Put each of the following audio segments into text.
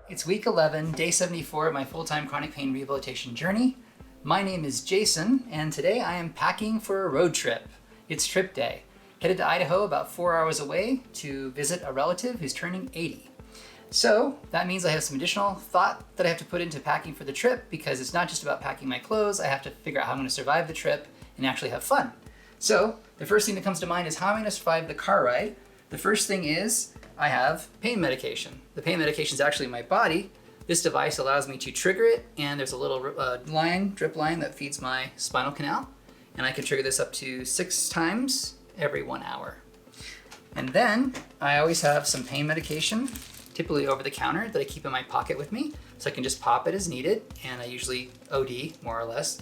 It's week 11, day 74 of my full-time chronic pain rehabilitation journey. My name is Jason, and today I am packing for a road trip. It's trip day. Headed to Idaho, about 4 hours away, to visit a relative who's turning 80. So that means I have some additional thought that I have to put into packing for the trip, because it's not just about packing my clothes. I have to figure out how I'm going to survive the trip and actually have fun. So the first thing that comes to mind is how am I going to survive the car ride? The first thing is I have pain medication. The pain medication is actually in my body. This device allows me to trigger it, and there's a little drip line that feeds my spinal canal, and I can trigger this up to 6 times every 1 hour. And then I always have some pain medication, typically over the counter, that I keep in my pocket with me, so I can just pop it as needed, and I usually OD, more or less.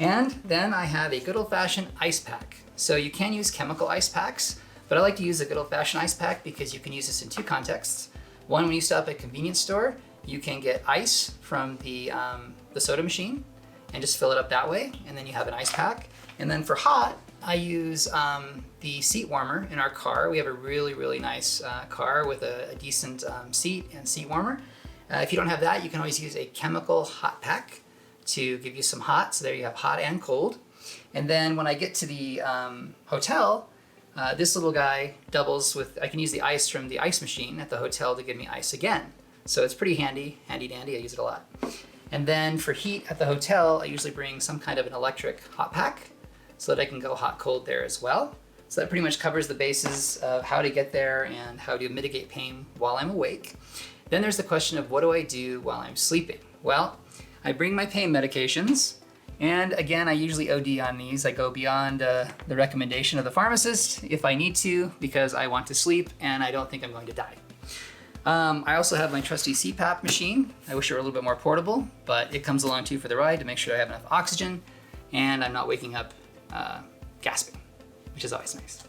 And then I have a good old-fashioned ice pack. So you can use chemical ice packs, but I like to use a good old-fashioned ice pack because you can use this in 2 contexts. One, when you stop at a convenience store, you can get ice from the soda machine and just fill it up that way, and then you have an ice pack. And then for hot, I use the seat warmer in our car. We have a really, really nice car with a decent seat and seat warmer. If you don't have that, you can always use a chemical hot pack to give you some hot, so there you have hot and cold. And then when I get to the hotel, this little guy doubles with, I can use the ice from the ice machine at the hotel to give me ice again. So it's pretty handy dandy, I use it a lot. And then for heat at the hotel, I usually bring some kind of an electric hot pack so that I can go hot cold there as well. So that pretty much covers the bases of how to get there and how to mitigate pain while I'm awake. Then there's the question of what do I do while I'm sleeping? Well, I bring my pain medications. And again, I usually OD on these. I go beyond the recommendation of the pharmacist if I need to, because I want to sleep and I don't think I'm going to die. I also have my trusty CPAP machine. I wish it were a little bit more portable, but it comes along too for the ride to make sure I have enough oxygen and I'm not waking up gasping, which is always nice.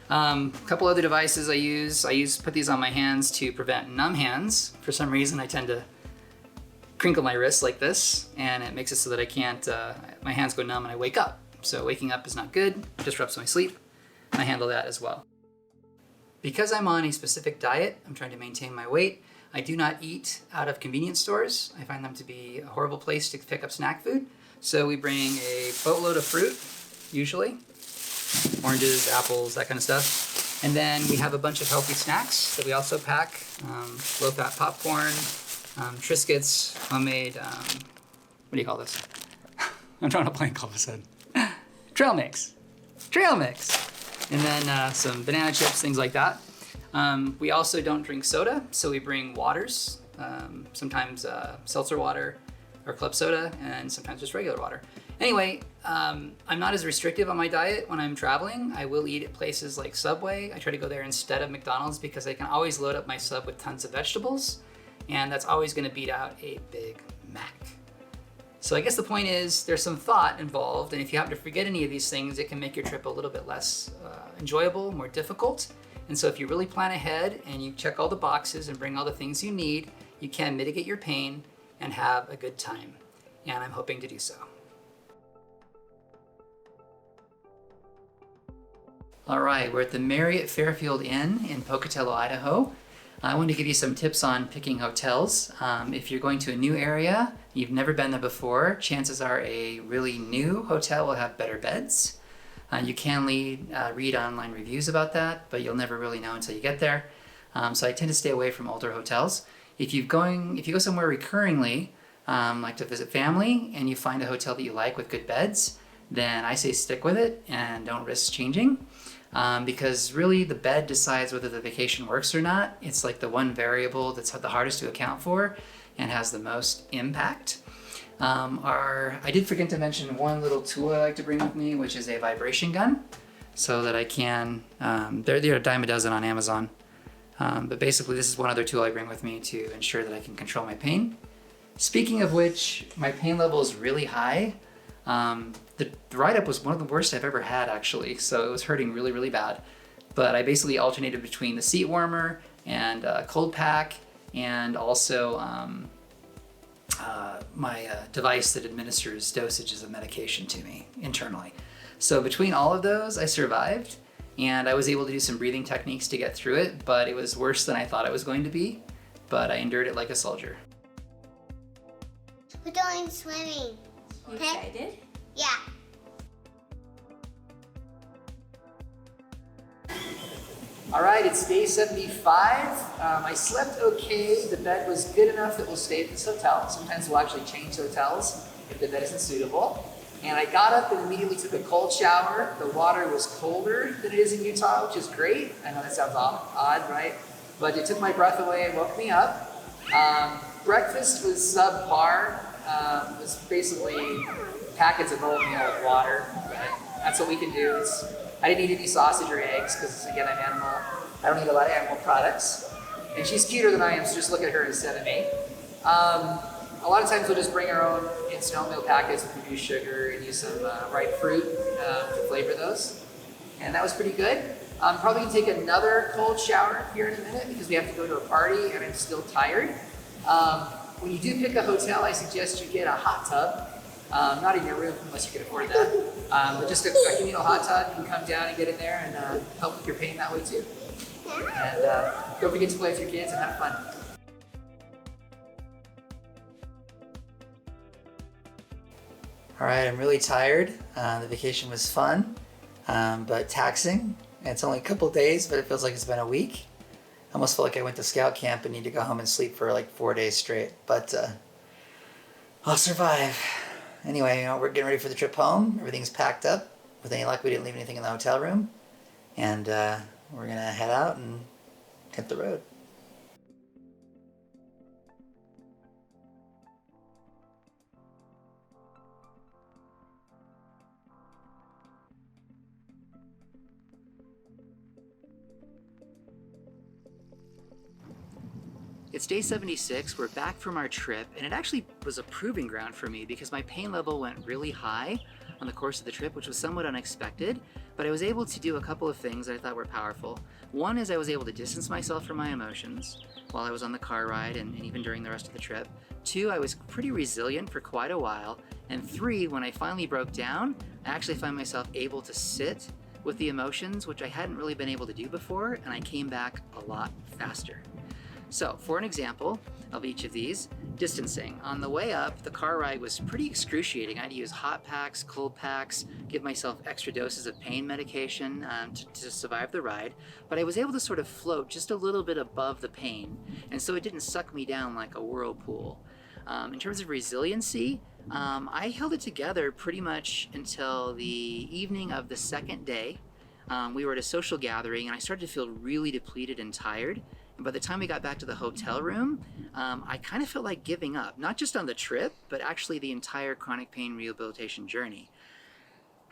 A couple other devices I use, put these on my hands to prevent numb hands. For some reason, I tend to crinkle my wrists like this, and it makes it so that I can't, my hands go numb and I wake up. So waking up is not good, disrupts my sleep. I handle that as well. Because I'm on a specific diet, I'm trying to maintain my weight, I do not eat out of convenience stores. I find them to be a horrible place to pick up snack food. So we bring a boatload of fruit, usually, oranges, apples, that kind of stuff. And then we have a bunch of healthy snacks that we also pack, low-fat popcorn, Triscuits, homemade, what do you call this? I'm drawing a blank all of a sudden. Trail mix. And then some banana chips, things like that. We also don't drink soda, so we bring waters, sometimes seltzer water or club soda, and sometimes just regular water. Anyway, I'm not as restrictive on my diet when I'm traveling. I will eat at places like Subway. I try to go there instead of McDonald's because I can always load up my sub with tons of vegetables, and that's always gonna beat out a Big Mac. So I guess the point is there's some thought involved, and if you happen to forget any of these things, it can make your trip a little bit less enjoyable, more difficult. And so if you really plan ahead and you check all the boxes and bring all the things you need, you can mitigate your pain and have a good time. And I'm hoping to do so. All right, we're at the Marriott Fairfield Inn in Pocatello, Idaho. I want to give you some tips on picking hotels. If you're going to a new area, you've never been there before, chances are a really new hotel will have better beds. You can read online reviews about that, but you'll never really know until you get there. So I tend to stay away from older hotels. If you go somewhere recurringly, like to visit family, and you find a hotel that you like with good beds, then I say stick with it and don't risk changing. Because really the bed decides whether the vacation works or not. It's like the one variable that's the hardest to account for and has the most impact. I did forget to mention one little tool I like to bring with me, which is a vibration gun, so that I can, they're a dime a dozen on Amazon. But basically this is one other tool I bring with me to ensure that I can control my pain. Speaking of which, my pain level is really high. The write-up was one of the worst I've ever had, actually, so it was hurting really, really bad. But I basically alternated between the seat warmer and a cold pack, and also my device that administers dosages of medication to me internally. So between all of those, I survived, and I was able to do some breathing techniques to get through it, but it was worse than I thought it was going to be. but I endured it like a soldier. We're going swimming. You excited? Yeah. All right, it's day 75. I slept okay. The bed was good enough that we'll stay at this hotel. Sometimes we'll actually change hotels if the bed isn't suitable. And I got up and immediately took a cold shower. The water was colder than it is in Utah, which is great. I know that sounds odd, right? But it took my breath away and woke me up. Breakfast was subpar. It was basically packets of oatmeal with water. But that's what we can do. I didn't eat any sausage or eggs because, again, I'm animal. I don't eat a lot of animal products. And she's cuter than I am, so just look at her instead of me. A lot of times we'll just bring our own instant oatmeal packets with reduced sugar and use some ripe fruit to flavor those. And that was pretty good. I'm probably gonna take another cold shower here in a minute because we have to go to a party and I'm still tired. When you do pick a hotel, I suggest you get a hot tub. Not in your room unless you can afford that. But just a communal hot tub, you can come down and get in there and help with your pain that way too. And don't forget to play with your kids and have fun. All right, I'm really tired. The vacation was fun, but taxing. It's only a couple days, but it feels like it's been a week. I almost feel like I went to scout camp and need to go home and sleep for like 4 days straight, but I'll survive. Anyway, we're getting ready for the trip home. Everything's packed up. With any luck, we didn't leave anything in the hotel room. And we're gonna head out and hit the road. It's day 76, we're back from our trip, and it actually was a proving ground for me because my pain level went really high on the course of the trip, which was somewhat unexpected, but I was able to do a couple of things that I thought were powerful. One is I was able to distance myself from my emotions while I was on the car ride and even during the rest of the trip. Two, I was pretty resilient for quite a while. And three, when I finally broke down, I actually found myself able to sit with the emotions, which I hadn't really been able to do before, and I came back a lot faster. So, for an example of each of these, distancing. On the way up, the car ride was pretty excruciating. I had to use hot packs, cold packs, give myself extra doses of pain medication to survive the ride, but I was able to sort of float just a little bit above the pain, and so it didn't suck me down like a whirlpool. In terms of resiliency, I held it together pretty much until the evening of the second day. We were at a social gathering, and I started to feel really depleted and tired. And by the time we got back to the hotel room, I kind of felt like giving up, not just on the trip, but actually the entire chronic pain rehabilitation journey.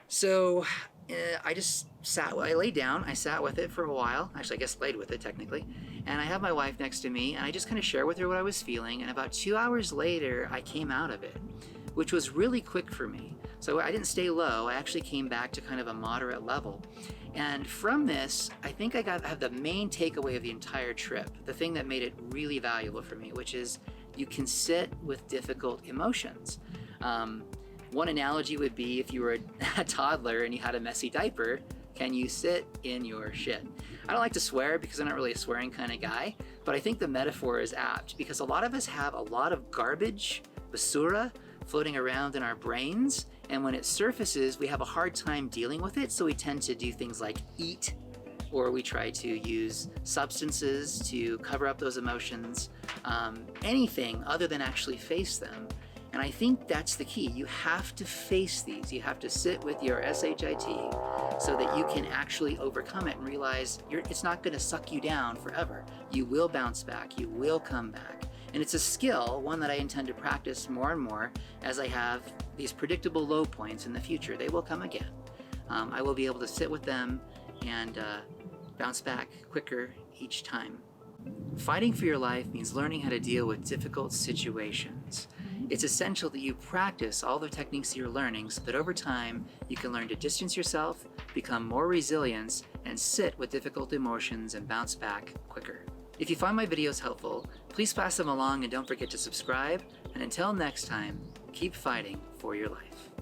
So I just I laid down, I sat with it for a while. Actually, I guess laid with it technically. And I have my wife next to me, and I just kind of shared with her what I was feeling. And about 2 hours later, I came out of it, which was really quick for me. So I didn't stay low, I actually came back to kind of a moderate level. And from this, I think I have the main takeaway of the entire trip, the thing that made it really valuable for me, which is you can sit with difficult emotions. One analogy would be if you were a toddler and you had a messy diaper, can you sit in your shit? I don't like to swear because I'm not really a swearing kind of guy, but I think the metaphor is apt because a lot of us have a lot of garbage, basura, floating around in our brains, and when it surfaces, we have a hard time dealing with it, so we tend to do things like eat, or we try to use substances to cover up those emotions, anything other than actually face them. And I think that's the key. You have to face these. You have to sit with your SHIT so that you can actually overcome it and realize it's not going to suck you down forever. You will bounce back. You will come back. And it's a skill, one that I intend to practice more and more as I have these predictable low points in the future. They will come again. I will be able to sit with them and bounce back quicker each time. Fighting for your life means learning how to deal with difficult situations. It's essential that you practice all the techniques you're learning so that over time you can learn to distance yourself, become more resilient, and sit with difficult emotions and bounce back quicker. If you find my videos helpful, please pass them along and don't forget to subscribe. And until next time, keep fighting for your life.